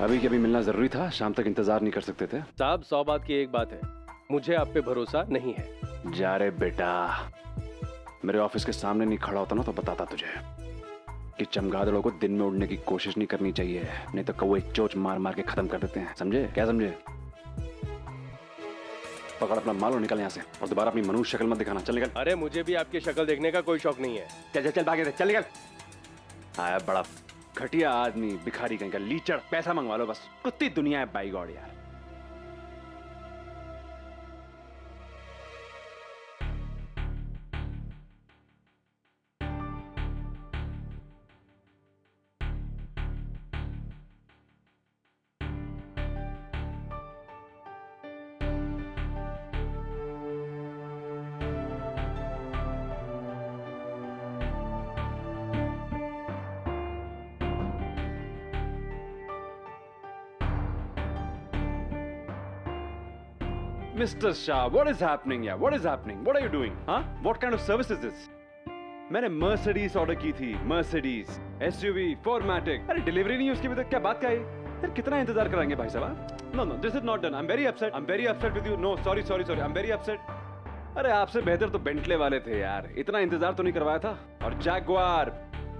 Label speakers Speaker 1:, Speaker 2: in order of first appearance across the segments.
Speaker 1: अभी के अभी मिलना जरूरी था, शाम तक इंतजार नहीं कर सकते थे?
Speaker 2: साहब 100 बात की एक बात है, मुझे आप पे भरोसा नहीं है।
Speaker 1: जा रे बेटा, मेरे ऑफिस के सामने नहीं खड़ा होता ना तो बताता तुझे कि चमगादड़ों को दिन में उड़ने की कोशिश नहीं करनी चाहिए, नहीं तो कौवे चोच मार मार के खत्म कर देते हैं। समझे? क्या समझे? पकड़ अपना माल और निकल यहाँ से, और दोबारा अपनी मनुष्य शक्ल मत दिखाना। चल निकल।
Speaker 2: अरे मुझे भी आपकी शक्ल देखने का कोई शौक नहीं है।
Speaker 1: चल चल चल भागे, चल निकल। आया बड़ा घटिया आदमी, भिखारी कहीं का, लीचड़। पैसा मंगवा लो बस, कुत्ती दुनिया है बाई गॉड यार। Mr. Shah, what is happening? Yeah, what is happening? What are you doing? Huh? What kind of service is this? मैंने Mercedes ऑर्डर की थी, Mercedes SUV 4matic। अरे डिलीवरी नहीं है उसकी अभी तक, क्या बात का है यार? कितना इंतजार कराएंगे भाई साहब? No, no, this is not done. I'm very upset. I'm very upset with you. No, sorry. I'm very upset. अरे आपसे बेहतर तो बेंटले वाले थे यार, इतना इंतजार तो नहीं करवाया था। और जैगवार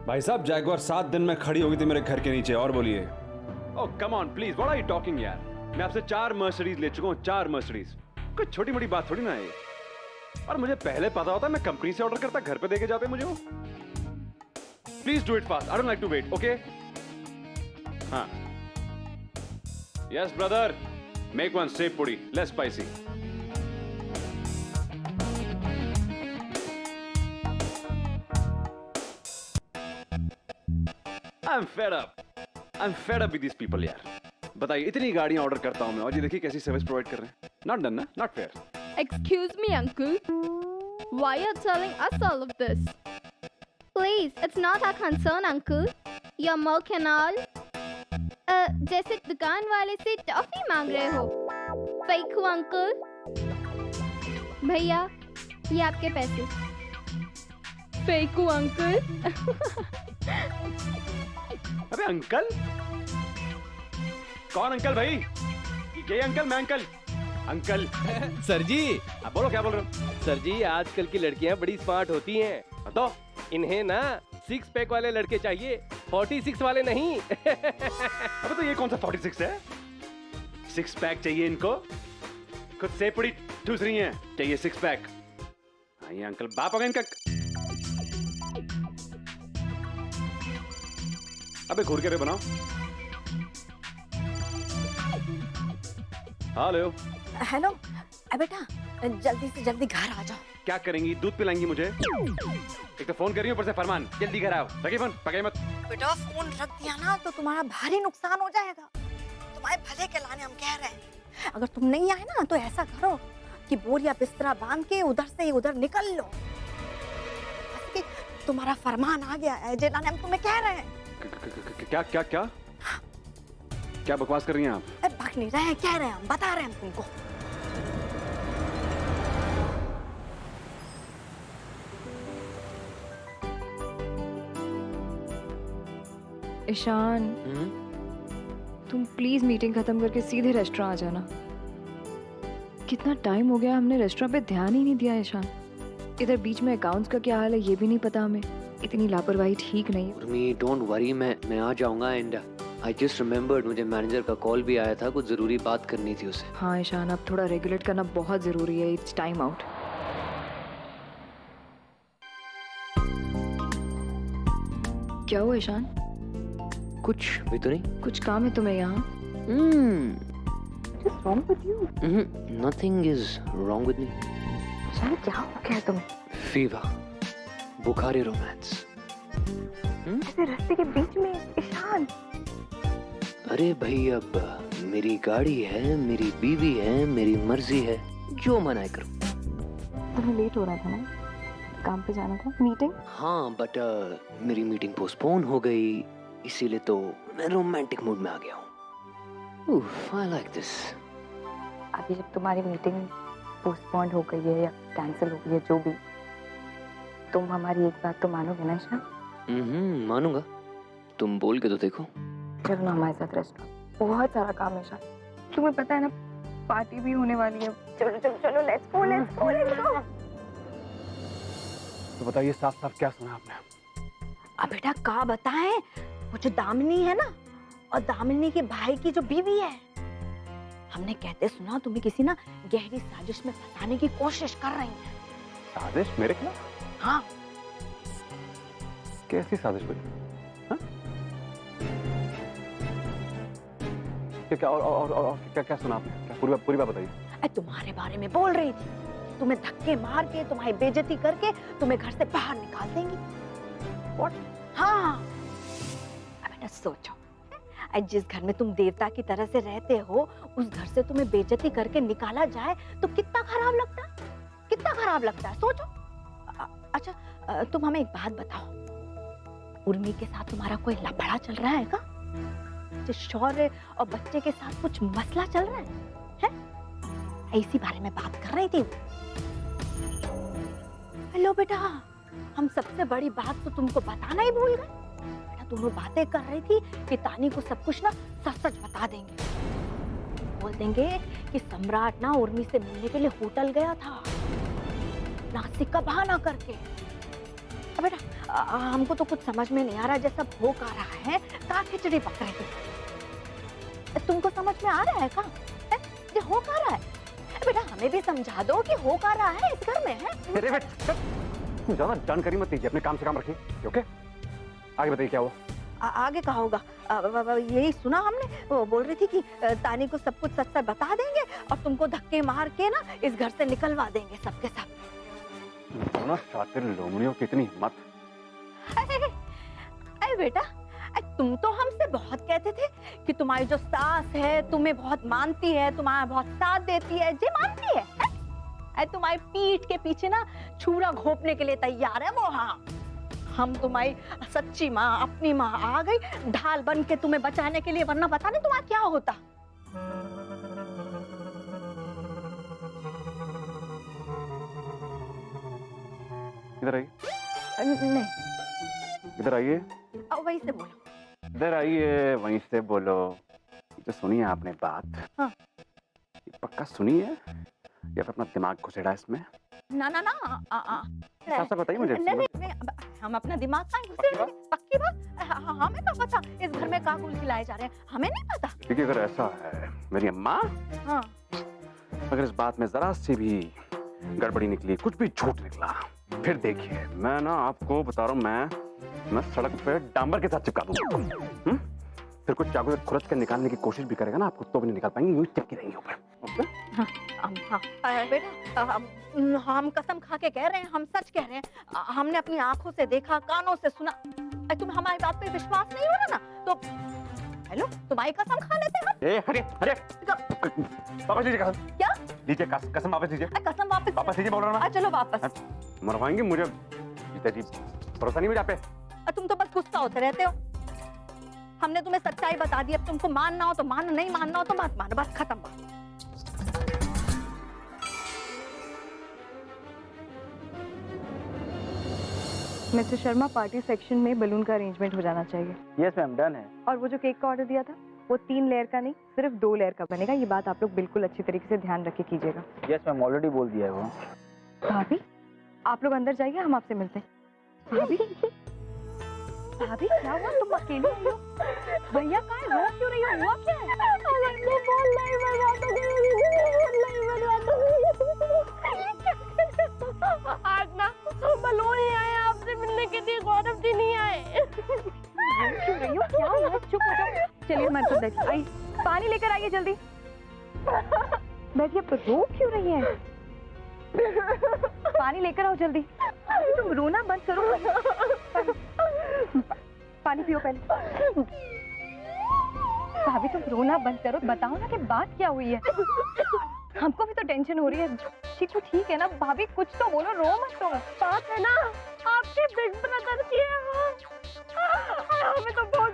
Speaker 1: भाई साहब, जैगवार 7 दिन में खड़ी हो गई थी मेरे घर के नीचे। और बोलिए। Oh come on please, what are you talking यार? मैं आपसे 4 Mercedes ले चुका हूँ, 4 Mercedes। कोई छोटी मोटी बात थोड़ी ना है। और मुझे पहले पता होता मैं कंपनी से ऑर्डर करता, घर पे देके जाते मुझे वो। Please do it fast, I don't like to wait, okay? हाँ। Yes brother, make one sev puri, less spicy. I'm fed up with these people यार। बताइए, इतनी गाड़ियां ऑर्डर करता हूं मैं, और ये देखिए कैसी सर्विस प्रोवाइड कर रहे हैं। नॉट डन ना, not fair.
Speaker 3: Excuse me, uncle. Why you're telling us all of this? Please, it's not our concern, uncle. Your milk and all. जैसे दुकान वाले से टॉफी मांग रहे हो। फेक हो अंकल। भैया, ये आपके पैसे। फेक हो अंकल।
Speaker 1: अबे अंकल? कौन अंकल भाई? ये अंकल, मैं अंकल। अंकल
Speaker 2: सर जी।
Speaker 1: आप बोलो, क्या बोल रहे हो?
Speaker 2: सर जी, आजकल की लड़कियां बड़ी स्मार्ट होती हैं।
Speaker 1: तो
Speaker 2: इन्हें ना 6 पैक वाले लड़के चाहिए, 46 वाले नहीं।
Speaker 1: अबे तो ये कौन सा 46 है? 6 पैक चाहिए इनको, खुद से पूरी ठूस रही हैं। चाहिए 6 पैक। हाँ, ये अंकल बाप होगा इनका। अबे घूर के रे बनाओ। Hello
Speaker 4: hello. बेटा जल्दी से जल्दी घर आ जाओ।
Speaker 1: क्या करेंगी? दूध पिलाएंगी मुझे? एक तो फोन कर रही हूँ, ऊपर से फरमान, जल्दी घर आओ। रखिए फोन, पकड़िए मत।
Speaker 4: बेटा फोन रख दिया ना तो तुम्हारा भारी नुकसान हो जाएगा। तुम्हारे भले के लाने हम कह रहे हैं। अगर तुम नहीं आए ना तो ऐसा करो कि बोरिया बिस्तरा बांध के उधर से उधर निकल लो। तुम्हारा फरमान आ गया है, जेलाने हम तुम्हें कह रहे हैं।
Speaker 1: क्या क्या क्या क्या बकवास कर रही हैं आप?
Speaker 4: भाग नहीं रहे हैं, कह रहे हैं हम, बता रहे हैं हम तुमको।
Speaker 5: ईशान, तुम प्लीज मीटिंग खत्म करके सीधे रेस्टोरेंट आ जाना। कितना टाइम हो गया, हमने रेस्टोरेंट पे ध्यान ही नहीं दिया। ईशान, इधर बीच में अकाउंट्स का क्या हाल है ये भी नहीं पता हमें। इतनी लापरवाही ठीक नहीं।
Speaker 6: उर्मी डोंट वरी, मैं आ जाऊंगा। एंड आई जस्ट रिमेम्बर्ड, मुझे मैनेजर का कॉल भी आया था, कुछ जरूरी बात करनी थी उसे।
Speaker 5: हाँ ईशान, अब थोड़ा रेगुलेट करना बहुत जरूरी है। It's time out. क्या हुआ ईशान?
Speaker 6: कुछ भी तो नहीं।
Speaker 5: कुछ काम है तुम्हें यहाँ?
Speaker 4: What's wrong with you?
Speaker 6: Nothing is wrong with me.
Speaker 4: Ishan क्या हो गया तुम्हें?
Speaker 6: Fever, Bukhari romance.
Speaker 4: ऐसे रास्ते के बीच में ईशान?
Speaker 6: अरे भाई, अब मेरी गाड़ी है, मेरी बीवी है, मेरी मर्जी है, जो मना करूं।
Speaker 5: तुम्हें लेट हो रहा था ना, काम पे जाना था, मीटिंग।
Speaker 6: हाँ बट मेरी मीटिंग पोस्टपोन हो गई, इसीलिए तो मैं रोमांटिक मूड में आ गया हूँ। I like this.
Speaker 5: अभी जब तुम्हारी मीटिंग पोस्टपोन हो गई है या कैंसिल हो गई है, जो भी, तुम हमारी एक बात तो मानोगे ना ईशान?
Speaker 6: मानूंगा। तुम बोल के तो देखो।
Speaker 5: चलो ना हमारे साथ रेस्टोरेंट। बहुत सारा काम है ईशान, तुम्हें पता है ना, पार्टी भी होने वाली है। चलो चलो चलो, let's go let's go let's go.
Speaker 1: तो बताइए साफ साफ क्या सुना आपने?
Speaker 4: अब बेटा का बताएं, वो जो दामिनी है ना, और दामिनी के भाई की जो बीवी है, हमने कहते सुना तुम्हें किसी ना गहरी साजिश में फंसाने की कोशिश कर रही है।
Speaker 1: साजिश मेरे खिलाफ?
Speaker 4: हाँ,
Speaker 1: कैसी साजिश हुई? हाँ? क्या और क्या क्या सुना आपने? क्या पूरी बात बताइए।
Speaker 4: अरे तुम्हारे बारे में बोल रही थी, तुम्हें धक्के मार के, तुम्हारी बेइज्जती करके तुम्हें घर से बाहर निकाल देंगी।
Speaker 1: What?
Speaker 4: हाँ, अब बेटा सोचो, आज जिस घर में तुम देवता की तरह से रहते हो, उस घर से तुम्हें बेइज्जती करके निकाला जाए तो कितना खराब लगता है, कितना खराब लगता है, सोचो। अच्छा तुम हमें एक बात बताओ, उर्मी के साथ तुम्हारा कोई लफड़ा चल रहा है क्या? जिस शौर्य और बच्चे के साथ कुछ मसला चल रहा है? इसी बारे में बात कर रही थी। हेलो बेटा, हम सबसे बड़ी बात तो तुमको बताना ही भूल गए। बेटा दोनों बातें कर रही थी कि तानी को सब कुछ ना सच सच बता देंगे। बोल देंगे कि सम्राट ना उर्मी से मिलने के लिए होटल गया था, नासिक का बहाना करके। अब बेटा हमको तो कुछ समझ में नहीं आ रहा, जैसा हो का रहा है, का खिचड़ी पक रही थी। तुमको समझ में आ रहा है का? ये हो का रहा है? बेटा हमें भी समझा दो कि हो का रहा है इस घर में है।
Speaker 1: अरे बेटा ज्यादा जानकारी मत दीजिए, अपने काम से काम रखिए, ओके? आगे बताइए क्या हुआ?
Speaker 4: आगे कहा होगा, यही सुना हमने, वो बोल रही थी कि तानी को सब कुछ सच सच बता देंगे और तुमको धक्के मार के ना इस घर से निकलवा देंगे सबके सब।
Speaker 1: ना शातिर लोमड़ियों की इतनी हिम्मत।
Speaker 4: अरे बेटा, तुम तो हमसे बहुत कहते थे कि तुम्हारी जो सास है तुम्हें बहुत मानती है, तुम्हारा बहुत साथ देती है, जे मानती है? अरे तुम्हारी पीठ के पीछे ना छुरा घोंपने के लिए तैयार है वो। हाँ, हम तुम्हारी सच्ची माँ, अपनी माँ आ गई ढाल बन के तुम्हें बचाने के लिए, वरना पता नहीं तुम्हारा क्या होता।
Speaker 1: इधर आइए,
Speaker 4: नहीं,
Speaker 1: इधर आइए,
Speaker 4: वहीं से बोलो।
Speaker 1: इधर आइए, वहीं से बोलो। तो सुनिए आपने बात।
Speaker 4: हाँ।
Speaker 1: पक्का सुनिए या फिर अपना दिमाग घुसेड़ा इसमें?
Speaker 4: ना ना ना,
Speaker 1: साफ साफ बताइए मुझे।
Speaker 4: नहीं, हम अपना दिमाग का घुसेड़ेंगे, पक्की बात। हमें तो पता इस घर में काकुल खिलाए जा रहे हैं, हमें नहीं पता।
Speaker 1: क्योंकि अगर ऐसा है मेरी अम्मा,
Speaker 4: हाँ।
Speaker 1: अगर इस बात में जरा सी भी गड़बड़ी निकली, कुछ भी झूठ निकला, फिर देखिए मैं ना आपको बता रहा हूँ, मैं सड़क पे डांबर के साथ चिपका दूंगा। फिर कुछ चाकू से खुरच कर निकालने की कोशिश भी करेगा ना, आपको तो भी नहीं निकाल पाएंगे, यूं चिपके रहेंगे ऊपर।
Speaker 4: बेटा हम कसम खा के कह रहे हैं, हम सच कह रहे हैं, हमने अपनी आंखों से देखा, कानों से सुना। तुम्हें हमारी बात पे विश्वास नहीं हो रहा ना, तो हेलो तुम्हारी कसम खा लेते हैं।
Speaker 1: ए, अरे वापस लीजिए कसम।
Speaker 4: क्या
Speaker 1: लीजिए कसम वापस लीजिए।
Speaker 4: कसम
Speaker 1: वापस लीजिए बोल रहा हूँ ना।
Speaker 4: चलो वापस।
Speaker 1: मरवाएंगे मुझे, पिताजी भरोसा नहीं मुझे आप पे।
Speaker 4: तुम तो बस गुस्सा होते रहते हो। हमने तुम्हें सच्चाई बता दी, अब तुमको मानना हो तो मानो, नहीं मानना हो तो मत मानो, बस खत्म बात।
Speaker 5: मिस्टर शर्मा, पार्टी सेक्शन में बलून का अरेंजमेंट हो जाना चाहिए।
Speaker 7: यस मैम, डन है।
Speaker 5: और वो जो केक का ऑर्डर दिया था, वो 3 लेयर का नहीं, सिर्फ 2 लेयर का बनेगा। ये बात आप लोग बिल्कुल अच्छी तरीके से ध्यान रख के कीजिएगा।
Speaker 7: यस मैम, ऑलरेडी बोल दिया है वो।
Speaker 5: भाभी, आप लोग अंदर जाइए, हम आपसे मिलते हैं। भाभी, भाभी क्या हुआ, तुम अकेले आई हो? भैया कहाँ है, रो क्यों रही हो, हुआ क्या है?
Speaker 3: आज ना बलून ही आए आपसे मिलने के लिए, गौरव जी नहीं आए।
Speaker 5: क्यों रही हो, क्या हुआ? चुप हो जाओ। चलिए हमारे साथ बैठिए, आई पानी लेकर आइए जल्दी। बैठिए, अब रो क्यों रही है? पानी लेकर आओ जल्दी। तुम रोना बंद करो, पानी पियो पहले। भाभी तुम रोना बंद करो, बताओ ना कि बात क्या हुई है। हमको भी तो टेंशन हो रही है। ठीक है ना भाभी, कुछ तो बोलो, रो मत तुम।
Speaker 3: बात है ना आपके बिग ब्रदर की है। हमें तो बहुत